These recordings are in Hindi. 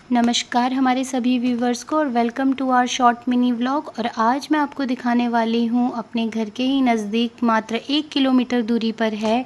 नमस्कार हमारे सभी व्यूवर्स को और welcome to our short mini vlog. और आज मैं आपको दिखाने वाली हूँ अपने घर के ही नज़दीक मात्र 1 किलोमीटर दूरी पर है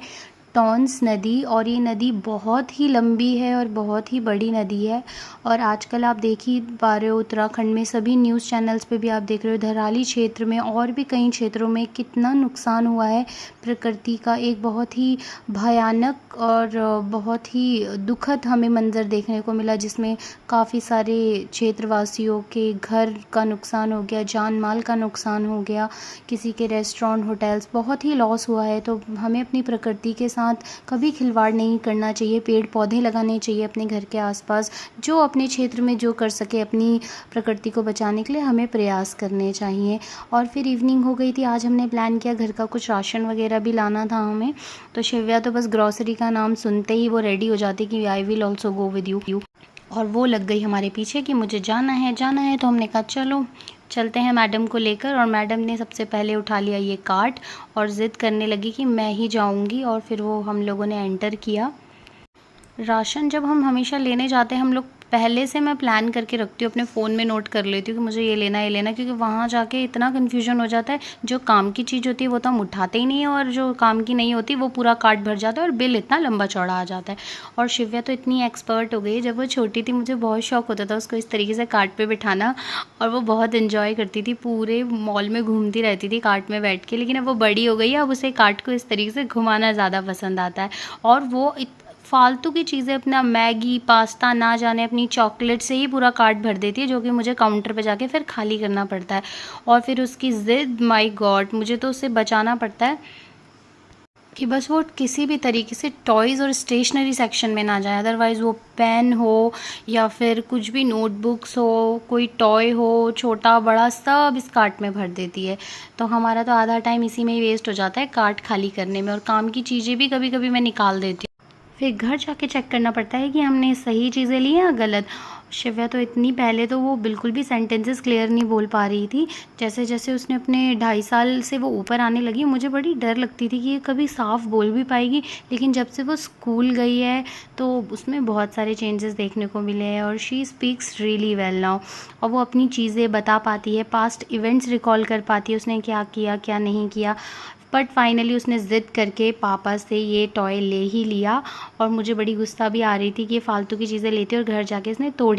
टॉन्स नदी। और ये नदी बहुत ही लंबी है और बहुत ही बड़ी नदी है। और आजकल आप देख ही पा रहे हो उत्तराखंड में सभी न्यूज़ चैनल्स पे भी आप देख रहे हो, धराली क्षेत्र में और भी कई क्षेत्रों में कितना नुकसान हुआ है। प्रकृति का एक बहुत ही भयानक और बहुत ही दुखद हमें मंज़र देखने को मिला, जिसमें काफ़ी सारे क्षेत्रवासियों के घर का नुकसान हो गया, जान माल का नुकसान हो गया, किसी के रेस्टोरेंट होटल्स बहुत ही लॉस हुआ है। तो हमें अपनी प्रकृति के साथ कभी खिलवाड़ नहीं करना चाहिए, पेड़ पौधे लगाने चाहिए अपने घर के आसपास। जो अपने क्षेत्र में जो कर सके अपनी प्रकृति को बचाने के लिए हमें प्रयास करने चाहिए। और फिर इवनिंग हो गई थी, आज हमने प्लान किया घर का कुछ राशन वगैरह भी लाना था हमें। तो शिव्या तो बस ग्रॉसरी का नाम सुनते ही वो रेडी हो जाती कि I will also go with you. और वो लग गई हमारे पीछे कि मुझे जाना है जाना है। तो हमने कहा चलो चलते हैं मैडम को लेकर। और मैडम ने सबसे पहले उठा लिया ये कार्ट और ज़िद करने लगी कि मैं ही जाऊंगी। और फिर वो हम लोगों ने एंटर किया। राशन जब हम हमेशा लेने जाते हैं, हम लोग पहले से मैं प्लान करके रखती हूँ, अपने फ़ोन में नोट कर लेती हूँ कि मुझे ये लेना है ये लेना, क्योंकि वहाँ जाके इतना कन्फ्यूजन हो जाता है। जो काम की चीज़ होती है वो तो हम उठाते ही नहीं है, और जो काम की नहीं होती वो पूरा कार्ट भर जाता है और बिल इतना लंबा चौड़ा आ जाता है। और शिव्या तो इतनी एक्सपर्ट हो गई, जब वो छोटी थी मुझे बहुत शौक होता था उसको इस तरीके से कार्ट पर बिठाना, और वो बहुत इन्जॉय करती थी, पूरे मॉल में घूमती रहती थी कार्ट में बैठ के। लेकिन अब वो बड़ी हो गई है, अब उसे कार्ट को इस तरीके से घुमाना ज़्यादा पसंद आता है। और वो फालतू की चीज़ें, अपना मैगी पास्ता ना जाने अपनी चॉकलेट से ही पूरा कार्ट भर देती है, जो कि मुझे काउंटर पे जाके फिर खाली करना पड़ता है। और फिर उसकी ज़िद, माय गॉड, मुझे तो उससे बचाना पड़ता है कि बस वो किसी भी तरीके से टॉयज़ और स्टेशनरी सेक्शन में ना जाए। अदरवाइज़ वो पेन हो या फिर कुछ भी नोटबुक्स हो, कोई टॉय हो, छोटा बड़ा, सब इस कार्ट में भर देती है। तो हमारा तो आधा टाइम इसी में ही वेस्ट हो जाता है कार्ट खाली करने में। और काम की चीज़ें भी कभी कभी मैं निकाल देती हूँ, फिर घर जाके चेक करना पड़ता है कि हमने सही चीज़ें ली या गलत। शिव्या तो इतनी, पहले तो वो बिल्कुल भी सेंटेंसेस क्लियर नहीं बोल पा रही थी। जैसे जैसे उसने अपने 2.5 साल से वो ऊपर आने लगी, मुझे बड़ी डर लगती थी कि ये कभी साफ बोल भी पाएगी। लेकिन जब से वो स्कूल गई है तो उसमें बहुत सारे चेंजेस देखने को मिले हैं, और she speaks really well now. और वो अपनी चीज़ें बता पाती है, पास्ट इवेंट्स रिकॉल कर पाती है, उसने क्या किया क्या नहीं किया। बट फाइनली उसने ज़िद करके पापा से ये टॉय ले ही लिया। और मुझे बड़ी गुस्सा भी आ रही थी कि ये फालतू की चीज़ें लेती है और घर जाके इसने तोड़